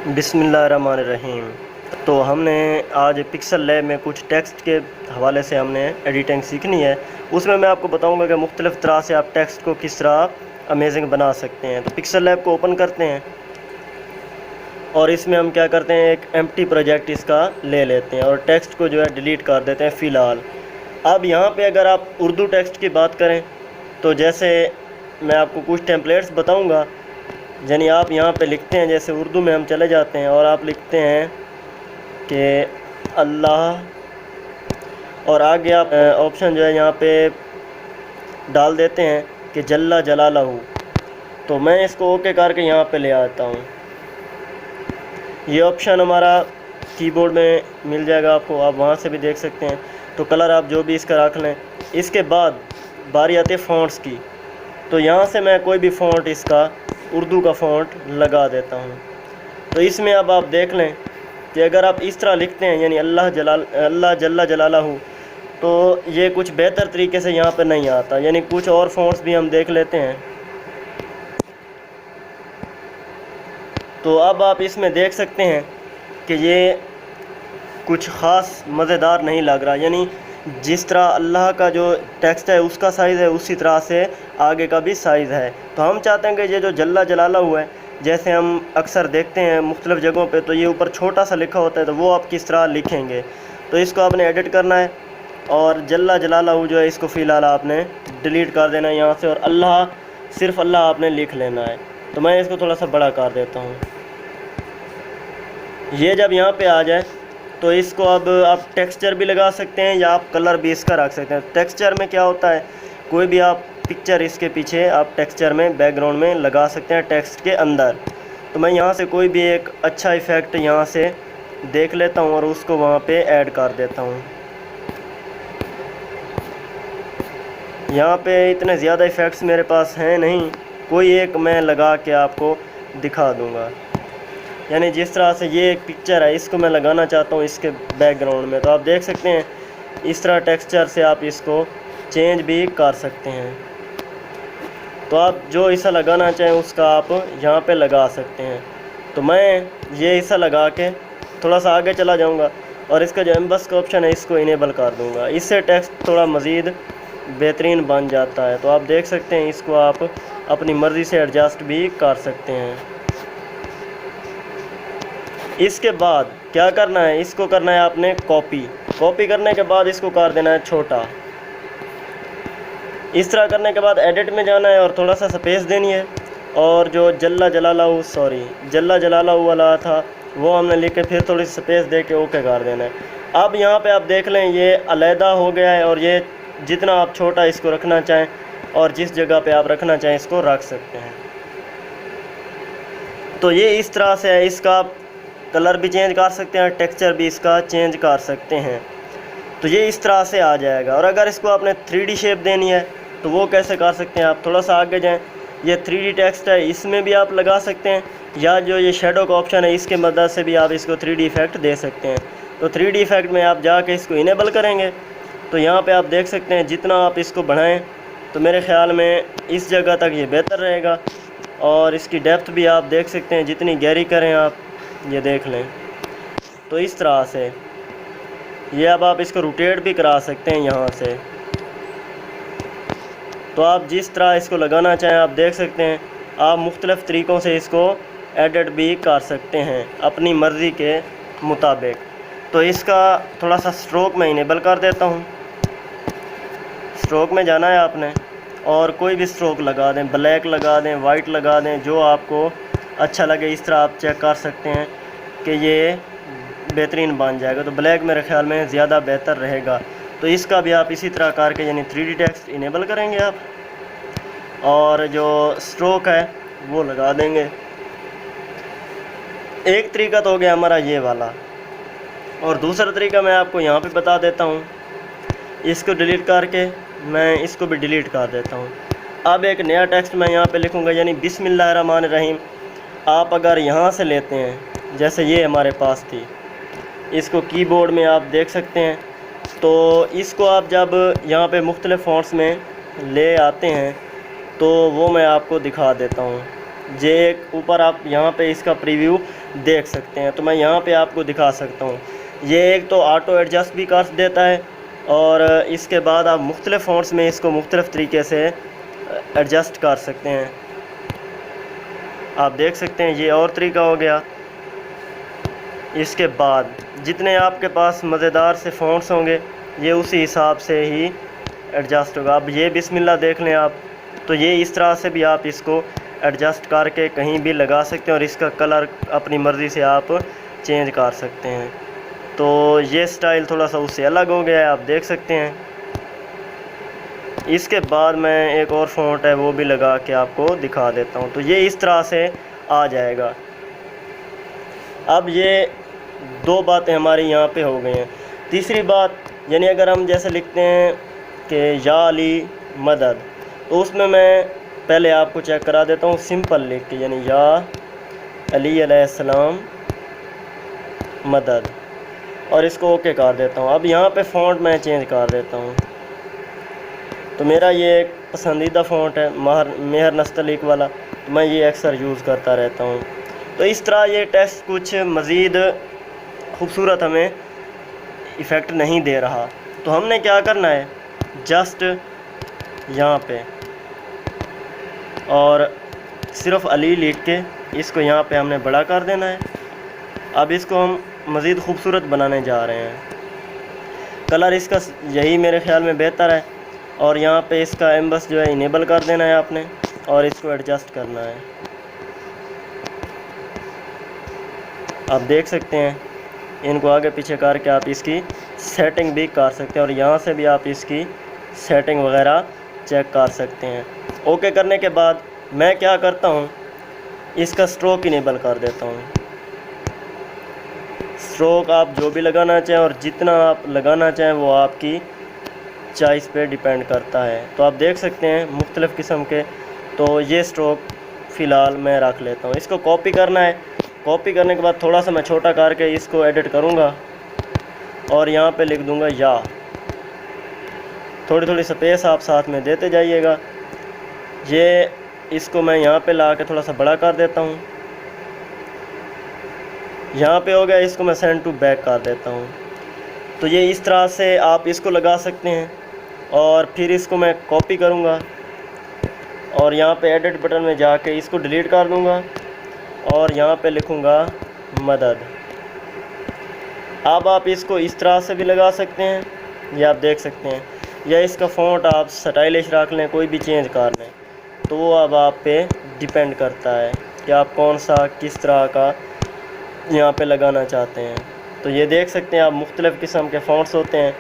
बिस्मिल्लाहिर्रहमानिर्रहीम। तो हमने आज पिक्सल लैब में कुछ टेक्स्ट के हवाले से हमने एडिटिंग सीखनी है। उसमें मैं आपको बताऊंगा कि मुख्तलिफ़ तरह से आप टेक्स्ट को किस तरह अमेजिंग बना सकते हैं। तो पिक्सल लैब को ओपन करते हैं और इसमें हम क्या करते हैं, एक एम्प्टी प्रोजेक्ट इसका ले लेते हैं और टेक्स्ट को जो है डिलीट कर देते हैं फ़िलहाल। अब यहाँ पे अगर आप उर्दू टेक्स्ट की बात करें तो जैसे मैं आपको कुछ टेम्पलेट्स बताऊँगा, यानी आप यहाँ पे लिखते हैं, जैसे उर्दू में हम चले जाते हैं और आप लिखते हैं कि अल्लाह, और आगे आप ऑप्शन जो है यहाँ पे डाल देते हैं कि जल्ला जलालहू। तो मैं इसको ओके करके यहाँ पे ले आता हूँ। ये ऑप्शन हमारा कीबोर्ड में मिल जाएगा आपको, आप वहाँ से भी देख सकते हैं। तो कलर आप जो भी इसका रख लें। इसके बाद बारी आती है फ़ॉन्ट्स की। तो यहाँ से मैं कोई भी फ़ॉन्ट इसका उर्दू का फ़ॉन्ट लगा देता हूँ। तो इसमें अब आप देख लें कि अगर आप इस तरह लिखते हैं, यानी अल्लाह जल्ला जलालहू, तो ये कुछ बेहतर तरीके से यहाँ पे नहीं आता। यानी कुछ और फ़ॉन्ट्स भी हम देख लेते हैं। तो अब आप इसमें देख सकते हैं कि ये कुछ ख़ास मज़ेदार नहीं लग रहा। यानी जिस तरह अल्लाह का जो टेक्स्ट है उसका साइज़ है, उसी तरह से आगे का भी साइज़ है। तो हम चाहते हैं कि ये जो जल्ला जलाला हुआ है, जैसे हम अक्सर देखते हैं मुख्तलिफ़ जगहों पे, तो ये ऊपर छोटा सा लिखा होता है, तो वो आप किस तरह लिखेंगे। तो इसको आपने एडिट करना है और जल्ला जलाला जो है इसको फ़िलहाल आपने डिलीट कर देना है यहाँ से, और अल्लाह, सिर्फ़ अल्लाह आपने लिख लेना है। तो मैं इसको थोड़ा सा बड़ा कर देता हूँ। ये जब यहाँ पे आ जाए तो इसको अब आप टेक्सचर भी लगा सकते हैं या आप कलर भी इसका रख सकते हैं। टेक्सचर में क्या होता है, कोई भी आप पिक्चर इसके पीछे आप टेक्सचर में बैकग्राउंड में लगा सकते हैं टेक्स्ट के अंदर। तो मैं यहाँ से कोई भी एक अच्छा इफ़ेक्ट यहाँ से देख लेता हूँ और उसको वहाँ पे ऐड कर देता हूँ। यहाँ पे इतने ज़्यादा इफ़ेक्ट्स मेरे पास हैं नहीं, कोई एक मैं लगा के आपको दिखा दूँगा। यानी जिस तरह से ये एक पिक्चर है, इसको मैं लगाना चाहता हूँ इसके बैकग्राउंड में, तो आप देख सकते हैं इस तरह टेक्सचर से आप इसको चेंज भी कर सकते हैं। तो आप जो हिस्सा लगाना चाहें उसका आप यहाँ पे लगा सकते हैं। तो मैं ये हिस्सा लगा के थोड़ा सा आगे चला जाऊँगा और इसका जो एम्बस का ऑप्शन है इसको इनेबल कर दूँगा। इससे टेक्स्ट थोड़ा मज़ीद बेहतरीन बन जाता है। तो आप देख सकते हैं इसको आप अपनी मर्ज़ी से एडजस्ट भी कर सकते हैं। इसके बाद क्या करना है, इसको करना है आपने कॉपी करने के बाद इसको कर देना है छोटा। इस तरह करने के बाद एडिट में जाना है और थोड़ा सा स्पेस देनी है, और जो जल्ला जलालहू वाला था वो हमने लिख के फिर थोड़ी स्पेस दे के ओके कर देना है। अब यहाँ पे आप देख लें ये अलहदा हो गया है, और ये जितना आप छोटा इसको रखना चाहें और जिस जगह पे आप रखना चाहें इसको रख सकते हैं। तो ये इस तरह से है, इसका कलर भी चेंज कर सकते हैं, टेक्सचर भी इसका चेंज कर सकते हैं। तो ये इस तरह से आ जाएगा। और अगर इसको आपने 3D शेप देनी है तो वो कैसे कर सकते हैं, आप थोड़ा सा आगे जाएं, ये 3D टेक्स्ट है, इसमें भी आप लगा सकते हैं, या जो ये शेडो का ऑप्शन है इसके मदद से भी आप इसको 3D इफ़ेक्ट दे सकते हैं। तो 3D इफ़ेक्ट में आप जाके इसको इनेबल करेंगे तो यहाँ पर आप देख सकते हैं जितना आप इसको बढ़ाएँ तो मेरे ख़्याल में इस जगह तक ये बेहतर रहेगा। और इसकी डेप्थ भी आप देख सकते हैं, जितनी गहरी करें आप ये देख लें। तो इस तरह से ये अब आप इसको रोटेट भी करा सकते हैं यहाँ से। तो आप जिस तरह इसको लगाना चाहें आप देख सकते हैं, आप मुख्तलिफ़ तरीक़ों से इसको एडिट भी कर सकते हैं अपनी मर्ज़ी के मुताबिक। तो इसका थोड़ा सा स्ट्रोक मैं इनेबल कर देता हूँ। स्ट्रोक में जाना है आपने और कोई भी स्ट्रोक लगा दें, ब्लैक लगा दें, वाइट लगा दें, जो आपको अच्छा लगे। इस तरह आप चेक कर सकते हैं कि ये बेहतरीन बन जाएगा। तो ब्लैक मेरे ख़्याल में ज़्यादा बेहतर रहेगा। तो इसका भी आप इसी तरह करके यानी 3D टेक्स्ट इनेबल करेंगे आप, और जो स्ट्रोक है वो लगा देंगे। एक तरीका तो हो गया हमारा ये वाला, और दूसरा तरीका मैं आपको यहाँ पे बता देता हूँ। इसको डिलीट करके मैं इसको भी डिलीट कर देता हूँ। अब एक नया टेक्स्ट मैं यहाँ पे लिखूँगा, यानी बिस्मिल्लाहिर्रहमानिर्रहीम। आप अगर यहाँ से लेते हैं, जैसे ये हमारे पास थी, इसको कीबोर्ड में आप देख सकते हैं। तो इसको आप जब यहाँ पे मुख्तलिफ़ फ़ॉन्ट्स में ले आते हैं तो वो मैं आपको दिखा देता हूँ। ये एक ऊपर आप यहाँ पे इसका प्रीव्यू देख सकते हैं। तो मैं यहाँ पे आपको दिखा सकता हूँ। ये एक तो ऑटो एडजस्ट भी कर देता है और इसके बाद आप मुख्तलिफ़ फ़ॉन्ट्स में इसको मुख्तलिफ़ तरीके से एडजस्ट कर सकते हैं। आप देख सकते हैं ये और तरीका हो गया। इसके बाद जितने आपके पास मज़ेदार से फ़ॉन्ट्स होंगे ये उसी हिसाब से ही एडजस्ट होगा। अब ये बिस्मिल्लाह देख लें आप, तो ये इस तरह से भी आप इसको एडजस्ट करके कहीं भी लगा सकते हैं और इसका कलर अपनी मर्ज़ी से आप चेंज कर सकते हैं। तो ये स्टाइल थोड़ा सा उससे अलग हो गया है, आप देख सकते हैं। इसके बाद मैं एक और फ़ॉन्ट है वो भी लगा के आपको दिखा देता हूँ। तो ये इस तरह से आ जाएगा। अब ये दो बातें हमारी यहाँ पे हो गई हैं। तीसरी बात, यानी अगर हम जैसे लिखते हैं कि या अली मदद, तो उसमें मैं पहले आपको चेक करा देता हूँ सिंपल लिख के, यानी या अली अलैहिस्सलाम मदद, और इसको ओके कर देता हूँ। अब यहाँ पे फ़ॉन्ट मैं चेंज कर देता हूँ। तो मेरा ये एक पसंदीदा फ़ॉन्ट है मेहर नस्तलीक वाला, तो मैं ये अक्सर यूज़ करता रहता हूँ। तो इस तरह ये टेक्स्ट कुछ मज़ीद खूबसूरत हमें इफ़ेक्ट नहीं दे रहा। तो हमने क्या करना है, जस्ट यहाँ पे और सिर्फ अली लिख के इसको यहाँ पे हमने बड़ा कर देना है। अब इसको हम मज़ीद खूबसूरत बनाने जा रहे हैं। कलर इसका यही मेरे ख़्याल में बेहतर है। और यहाँ पे इसका एम्बस जो है इनेबल कर देना है आपने और इसको एडजस्ट करना है। आप देख सकते हैं, इनको आगे पीछे करके आप इसकी सेटिंग भी कर सकते हैं और यहाँ से भी आप इसकी सेटिंग वगैरह चेक कर सकते हैं। ओके करने के बाद मैं क्या करता हूँ, इसका स्ट्रोक इनेबल कर देता हूँ। स्ट्रोक आप जो भी लगाना चाहें और जितना आप लगाना चाहें वो आपकी चॉइस पे डिपेंड करता है। तो आप देख सकते हैं मुख्तलिफ़ किस्म के। तो ये स्ट्रोक फ़िलहाल मैं रख लेता हूँ। इसको कॉपी करना है। कॉपी करने के बाद थोड़ा सा मैं छोटा करके इसको एडिट करूँगा और यहाँ पे लिख दूँगा या। थोड़ी थोड़ी स्पेस आप साथ में देते जाइएगा। ये इसको मैं यहाँ पे ला के थोड़ा सा बड़ा कर देता हूँ। यहाँ पे हो गया, इसको मैं सेंड टू बैक कर देता हूँ। तो ये इस तरह से आप इसको लगा सकते हैं। और फिर इसको मैं कॉपी करूँगा और यहाँ पे एडिट बटन में जाके इसको डिलीट कर दूँगा और यहाँ पे लिखूँगा मदद। अब आप इसको इस तरह से भी लगा सकते हैं, ये आप देख सकते हैं, या इसका फ़ॉन्ट आप स्टाइलिश रख लें, कोई भी चेंज कर लें। तो वो अब आप पे डिपेंड करता है कि आप कौन सा किस तरह का यहाँ पे लगाना चाहते हैं। तो ये देख सकते हैं आप मुख्तलिफ़ किस्म के फ़ॉन्ट्स होते हैं,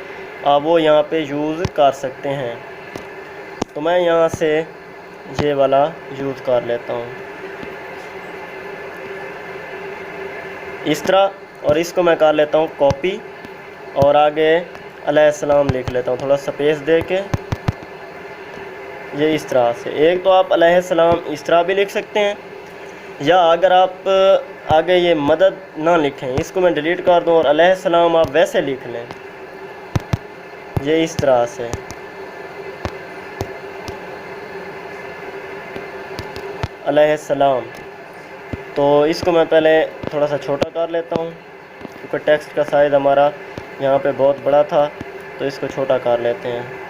आप वो यहाँ पे यूज़ कर सकते हैं। तो मैं यहाँ से ये वाला यूज़ कर लेता हूँ इस तरह, और इसको मैं कर लेता हूँ कॉपी और आगे अलैहिस्सलाम लिख लेता हूँ थोड़ा स्पेस दे के। ये इस तरह से, एक तो आप अलैहिस्सलाम इस तरह भी लिख सकते हैं, या अगर आप आगे ये मदद ना लिखें, इसको मैं डिलीट कर दूं और अलैहिस्सलाम आप वैसे लिख लें, ये इस तरह से। अलैहिस्सलाम। तो इसको मैं पहले थोड़ा सा छोटा कर लेता हूँ क्योंकि टेक्स्ट का साइज़ हमारा यहाँ पे बहुत बड़ा था, तो इसको छोटा कर लेते हैं।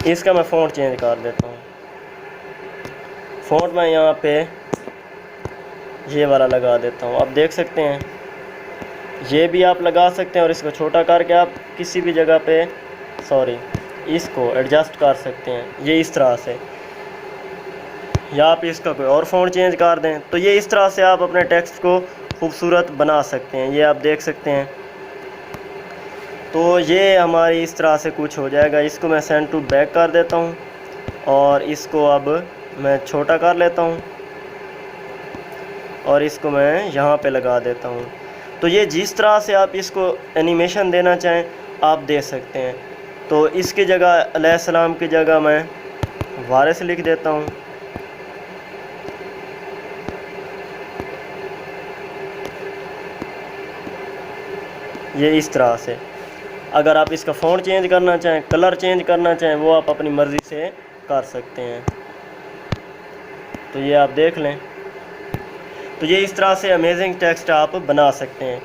इसका मैं फ़ॉन्ट चेंज कर देता हूँ। फ़ॉन्ट मैं यहाँ पे ये वाला लगा देता हूँ। आप देख सकते हैं, ये भी आप लगा सकते हैं और इसको छोटा करके आप किसी भी जगह पे इसको एडजस्ट कर सकते हैं, ये इस तरह से, या आप इसका कोई और फ़ॉन्ट चेंज कर दें। तो ये इस तरह से आप अपने टेक्स्ट को खूबसूरत बना सकते हैं, ये आप देख सकते हैं। तो ये हमारी इस तरह से कुछ हो जाएगा। इसको मैं सेंड टू बैक कर देता हूँ और इसको अब मैं छोटा कर लेता हूँ और इसको मैं यहाँ पे लगा देता हूँ। तो ये जिस तरह से आप इसको एनिमेशन देना चाहें आप दे सकते हैं। तो इसकी जगह अलैहिस्सलाम की जगह मैं वारिस लिख देता हूँ। ये इस तरह से। अगर आप इसका फ़ॉन्ट चेंज करना चाहें, कलर चेंज करना चाहें, वो आप अपनी मर्ज़ी से कर सकते हैं। तो ये आप देख लें। तो ये इस तरह से अमेजिंग टेक्स्ट आप बना सकते हैं।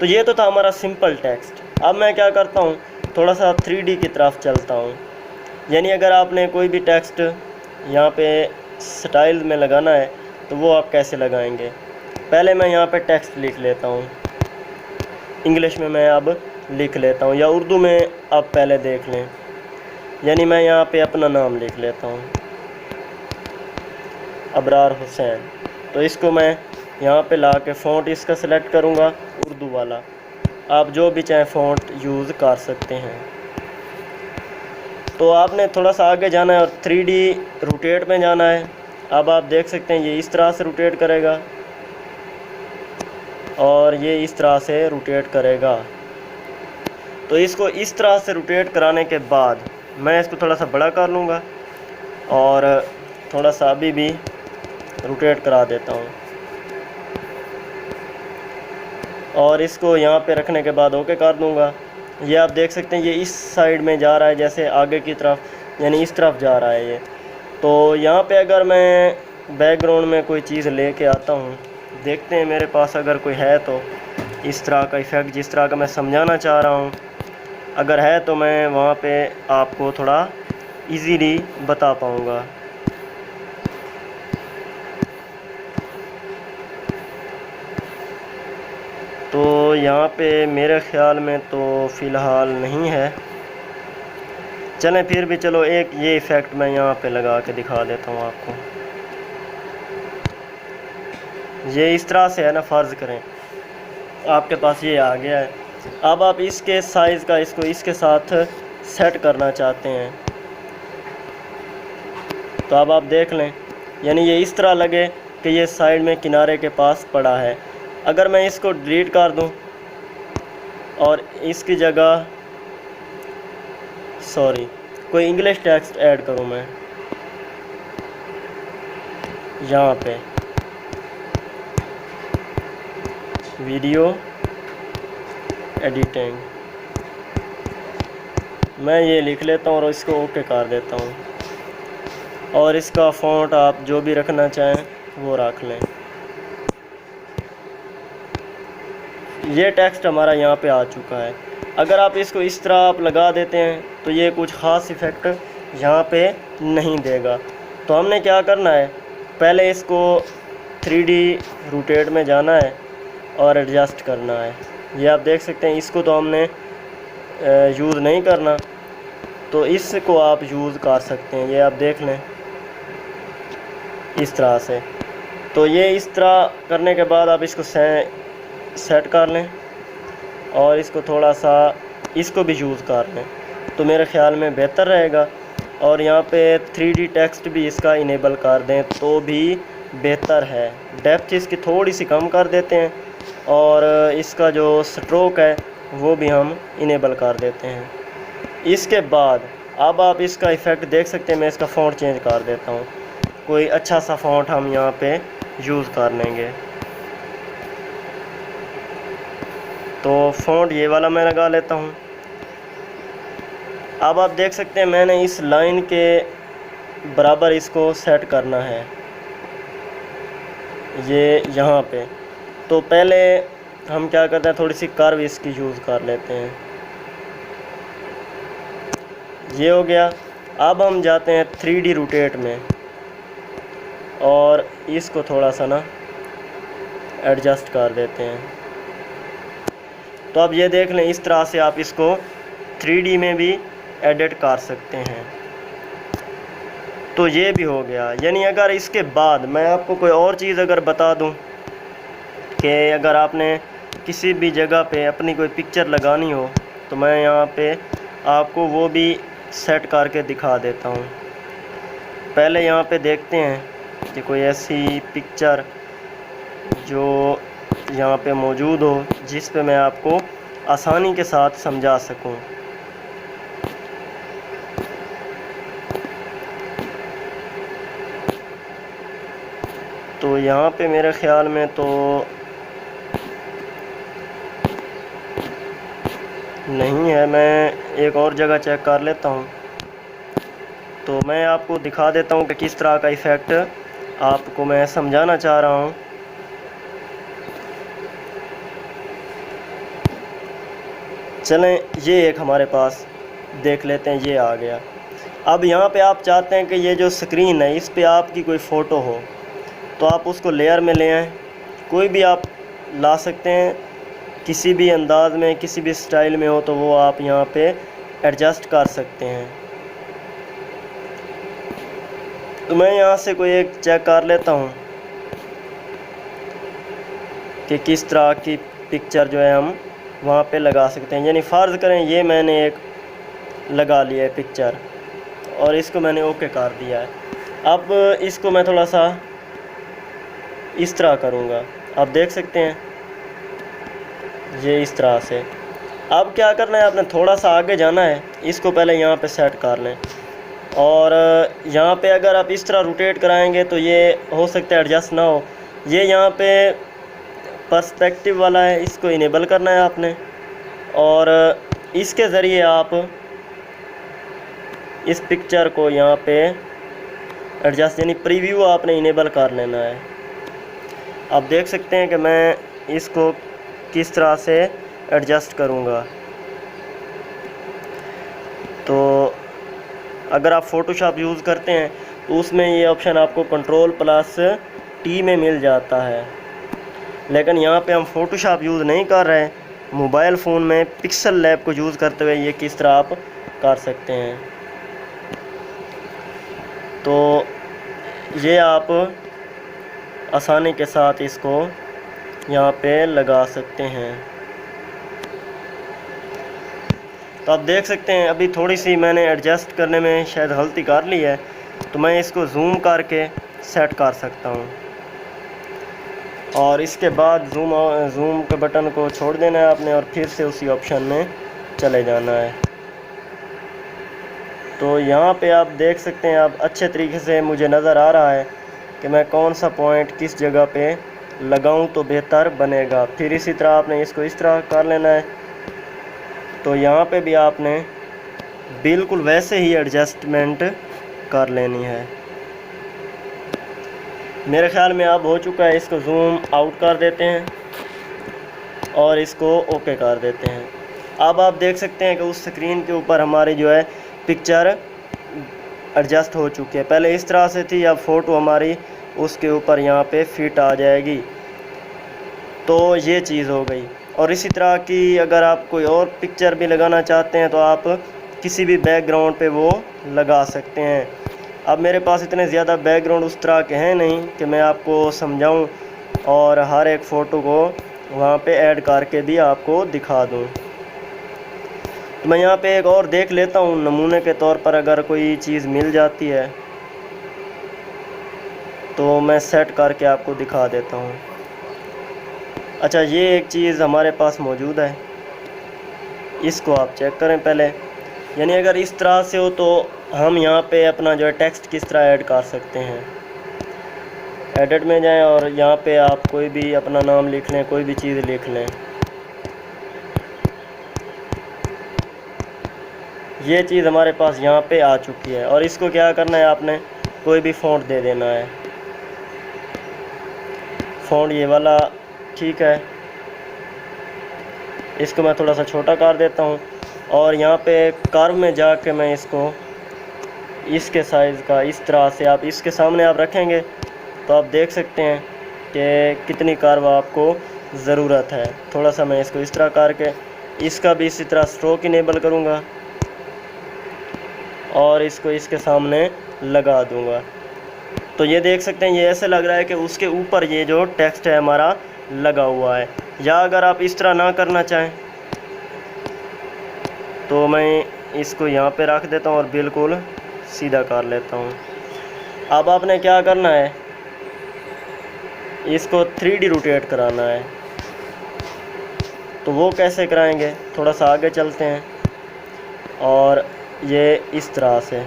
तो ये तो था हमारा सिंपल टेक्स्ट। अब मैं क्या करता हूँ, थोड़ा सा 3D की तरफ चलता हूँ। यानी अगर आपने कोई भी टेक्स्ट यहाँ पे स्टाइल में लगाना है तो वो आप कैसे लगाएंगे। पहले मैं यहाँ पे टेक्स्ट लिख लेता हूँ, इंग्लिश में मैं अब लिख लेता हूँ, या उर्दू में आप पहले देख लें। यानी मैं यहाँ पे अपना नाम लिख लेता हूँ, अबरार हुसैन। तो इसको मैं यहाँ पे ला के फ़ॉन्ट इसका सेलेक्ट करूँगा उर्दू वाला। आप जो भी चाहें फ़ॉन्ट यूज़ कर सकते हैं। तो आपने थोड़ा सा आगे जाना है और 3D रोटेट में जाना है। अब आप देख सकते हैं ये इस तरह से रोटेट करेगा और ये इस तरह से रोटेट करेगा। तो इसको इस तरह से रोटेट कराने के बाद मैं इसको थोड़ा सा बड़ा कर लूँगा और थोड़ा सा अभी भी रोटेट करा देता हूँ, और इसको यहाँ पे रखने के बाद ओके कर दूँगा। ये आप देख सकते हैं ये इस साइड में जा रहा है, जैसे आगे की तरफ, यानी इस तरफ जा रहा है ये। तो यहाँ पे अगर मैं बैकग्राउंड में कोई चीज़ लेके आता हूँ, देखते हैं मेरे पास अगर कोई है तो इस तरह का इफ़ेक्ट जिस तरह का मैं समझाना चाह रहा हूँ अगर है तो मैं वहाँ पे आपको थोड़ा इजीली बता पाऊँगा। तो यहाँ पे मेरे ख़्याल में तो फ़िलहाल नहीं है। चलें फिर भी, चलो एक ये इफ़ेक्ट मैं यहाँ पे लगा के दिखा देता हूँ आपको। ये इस तरह से है ना, फ़र्ज़ करें आपके पास ये आ गया है। अब आप इसके साइज़ का इसको इसके साथ सेट करना चाहते हैं तो अब आप देख लें, यानी ये इस तरह लगे कि ये साइड में किनारे के पास पड़ा है। अगर मैं इसको डिलीट कर दूं और इसकी जगह कोई इंग्लिश टेक्स्ट ऐड करूं मैं यहाँ पे, वीडियो एडिटिंग, मैं ये लिख लेता हूँ और इसको ओके कर देता हूँ। और इसका फ़ॉन्ट आप जो भी रखना चाहें वो रख लें। ये टेक्स्ट हमारा यहाँ पे आ चुका है। अगर आप इसको इस तरह आप लगा देते हैं तो ये कुछ ख़ास इफ़ेक्ट यहाँ पे नहीं देगा। तो हमने क्या करना है, पहले इसको 3D रोटेट में जाना है और एडजस्ट करना है। ये आप देख सकते हैं, इसको तो हमने यूज़ नहीं करना, तो इसको आप यूज़ कर सकते हैं। ये आप देख लें इस तरह से। तो ये इस तरह करने के बाद आप इसको सेट कर लें और इसको थोड़ा सा इसको भी यूज़ कर लें तो मेरे ख़्याल में बेहतर रहेगा। और यहाँ पे 3D टेक्स्ट भी इसका इनेबल कर दें तो भी बेहतर है। डेप्थ इसकी थोड़ी सी कम कर देते हैं और इसका जो स्ट्रोक है वो भी हम इनेबल कर देते हैं। इसके बाद अब आप इसका इफ़ेक्ट देख सकते हैं। मैं इसका फ़ॉन्ट चेंज कर देता हूँ, कोई अच्छा सा फ़ॉन्ट हम यहाँ पे यूज़ कर लेंगे। तो फ़ॉन्ट ये वाला मैं लगा लेता हूँ। अब आप देख सकते हैं मैंने इस लाइन के बराबर इसको सेट करना है, ये यहाँ पे। तो पहले हम क्या करते हैं, थोड़ी सी कर्व इसकी यूज़ कर लेते हैं। ये हो गया। अब हम जाते हैं 3D रोटेट में और इसको थोड़ा सा ना एडजस्ट कर देते हैं। तो अब ये देख लें, इस तरह से आप इसको 3D में भी एडिट कर सकते हैं। तो ये भी हो गया। यानी अगर इसके बाद मैं आपको कोई और चीज़ अगर बता दूं कि अगर आपने किसी भी जगह पे अपनी कोई पिक्चर लगानी हो तो मैं यहाँ पे आपको वो भी सेट करके दिखा देता हूँ। पहले यहाँ पे देखते हैं कि कोई ऐसी पिक्चर जो यहाँ पे मौजूद हो जिस पे मैं आपको आसानी के साथ समझा सकूँ। तो यहाँ पे मेरे ख़्याल में तो नहीं है, मैं एक और जगह चेक कर लेता हूँ। तो मैं आपको दिखा देता हूँ कि किस तरह का इफ़ेक्ट आपको मैं समझाना चाह रहा हूँ। चलें, ये एक हमारे पास देख लेते हैं, ये आ गया। अब यहाँ पे आप चाहते हैं कि ये जो स्क्रीन है इस पे आपकी कोई फ़ोटो हो, तो आप उसको लेयर में ले आएँ। कोई भी आप ला सकते हैं, किसी भी अंदाज़ में, किसी भी स्टाइल में हो तो वो आप यहाँ पे एडजस्ट कर सकते हैं। तो मैं यहाँ से कोई एक चेक कर लेता हूँ कि किस तरह की पिक्चर जो है हम वहाँ पे लगा सकते हैं। यानी फ़र्ज़ करें ये मैंने एक लगा लिया है पिक्चर और इसको मैंने ओके कर दिया है। अब इसको मैं थोड़ा सा इस तरह करूँगा, आप देख सकते हैं ये इस तरह से। अब क्या करना है, आपने थोड़ा सा आगे जाना है, इसको पहले यहाँ पे सेट कर लें और यहाँ पे अगर आप इस तरह रोटेट कराएंगे तो ये हो सकता है एडजस्ट ना हो। ये यहाँ पे पर्सपेक्टिव वाला है, इसको इनेबल करना है आपने और इसके ज़रिए आप इस पिक्चर को यहाँ पे एडजस्ट यानी प्रीव्यू आपने इनेबल कर लेना है। आप देख सकते हैं कि मैं इसको किस तरह से एडजस्ट करूँगा। तो अगर आप फ़ोटोशॉप यूज़ करते हैं तो उसमें ये ऑप्शन आपको Ctrl+T में मिल जाता है, लेकिन यहाँ पे हम फ़ोटोशॉप यूज़ नहीं कर रहे हैं। मोबाइल फ़ोन में पिक्सल लैब को यूज़ करते हुए ये किस तरह आप कर सकते हैं। तो ये आप आसानी के साथ इसको यहाँ पे लगा सकते हैं। तो आप देख सकते हैं अभी थोड़ी सी मैंने एडजस्ट करने में शायद गलती कर ली है, तो मैं इसको जूम करके सेट कर सकता हूँ और इसके बाद जूम के बटन को छोड़ देना है आपने और फिर से उसी ऑप्शन में चले जाना है। तो यहाँ पे आप देख सकते हैं, आप अच्छे तरीके से मुझे नज़र आ रहा है कि मैं कौन सा पॉइंट किस जगह पे लगाऊं तो बेहतर बनेगा। फिर इसी तरह आपने इसको इस तरह कर लेना है। तो यहाँ पे भी आपने बिल्कुल वैसे ही एडजस्टमेंट कर लेनी है। मेरे ख्याल में अब हो चुका है, इसको जूम आउट कर देते हैं और इसको ओके कर देते हैं। अब आप देख सकते हैं कि उस स्क्रीन के ऊपर हमारी जो है पिक्चर एडजस्ट हो चुकी है। पहले इस तरह से थी, अब फ़ोटो हमारी उसके ऊपर यहाँ पे फिट आ जाएगी। तो ये चीज़ हो गई। और इसी तरह की अगर आप कोई और पिक्चर भी लगाना चाहते हैं तो आप किसी भी बैकग्राउंड पे वो लगा सकते हैं। अब मेरे पास इतने ज़्यादा बैकग्राउंड उस तरह के हैं नहीं कि मैं आपको समझाऊं और हर एक फ़ोटो को वहाँ पे ऐड करके भी आपको दिखा दूं। तो मैं यहाँ पे एक और देख लेता हूँ नमूने के तौर पर, अगर कोई चीज़ मिल जाती है तो मैं सेट करके आपको दिखा देता हूँ। अच्छा, ये एक चीज़ हमारे पास मौजूद है, इसको आप चेक करें पहले। यानी अगर इस तरह से हो तो हम यहाँ पे अपना जो है टेक्स्ट किस तरह ऐड कर सकते हैं। एडिट में जाएं और यहाँ पे आप कोई भी अपना नाम लिख लें, कोई भी चीज़ लिख लें। ये चीज़ हमारे पास यहाँ पे आ चुकी है और इसको क्या करना है, आपने कोई भी फ़ॉन्ट दे देना है। फ़ॉन्ट ये वाला ठीक है, इसको मैं थोड़ा सा छोटा कर देता हूँ और यहाँ पे कर्व में जाके मैं इसको इसके साइज़ का इस तरह से आप इसके सामने आप रखेंगे तो आप देख सकते हैं कि कितनी कर्व आपको ज़रूरत है। थोड़ा सा मैं इसको इस तरह करके इसका भी इसी तरह स्ट्रोक इनेबल करूँगा और इसको इसके सामने लगा दूँगा। तो ये देख सकते हैं, ये ऐसे लग रहा है कि उसके ऊपर ये जो टेक्स्ट है हमारा लगा हुआ है। या अगर आप इस तरह ना करना चाहें तो मैं इसको यहाँ पे रख देता हूँ और बिल्कुल सीधा कर लेता हूँ। अब आपने क्या करना है, इसको 3D रोटेट कराना है। तो वो कैसे कराएंगे, थोड़ा सा आगे चलते हैं और ये इस तरह से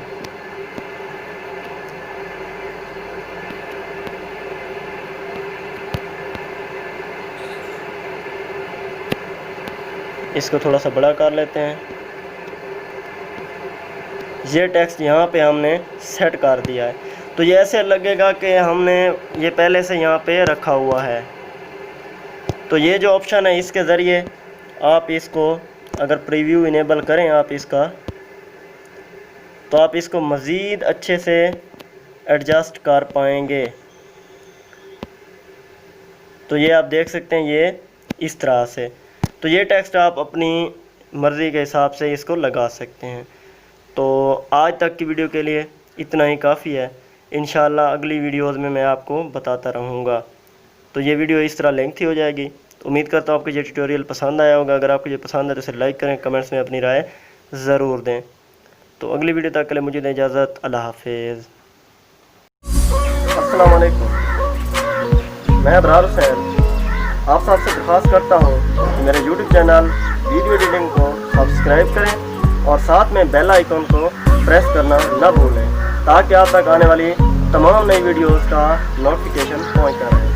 इसको थोड़ा सा बड़ा कर लेते हैं। ये टेक्स्ट यहाँ पे हमने सेट कर दिया है। तो ये ऐसे लगेगा कि हमने ये पहले से यहाँ पे रखा हुआ है। तो ये जो ऑप्शन है इसके ज़रिए आप इसको अगर प्रीव्यू इनेबल करें आप इसका, तो आप इसको मज़ीद अच्छे से एडजस्ट कर पाएंगे। तो ये आप देख सकते हैं ये इस तरह से। तो ये टेक्स्ट आप अपनी मर्ज़ी के हिसाब से इसको लगा सकते हैं। तो आज तक की वीडियो के लिए इतना ही काफ़ी है। इंशाल्लाह अगली वीडियोज़ में मैं आपको बताता रहूँगा। तो ये वीडियो इस तरह लेंथी हो जाएगी। उम्मीद करता हूँ आपको ये ट्यूटोरियल पसंद आया होगा। अगर आपको ये पसंद है तो इसे लाइक करें, कमेंट्स में अपनी राय ज़रूर दें। तो अगली वीडियो तक के लिए मुझे दें इजाज़त। अल्लाह हाफिज़। अस्सलाम वालेकुम, मैं अबरार हुसैन आप सबसे दरख्वास्त करता हूँ कि मेरे YouTube चैनल वीडियो एडिटिंग को सब्सक्राइब करें और साथ में बेल आइकन को प्रेस करना न भूलें, ताकि आप तक आने वाली तमाम नई वीडियोज़ का नोटिफिकेशन पहुँचता रहे।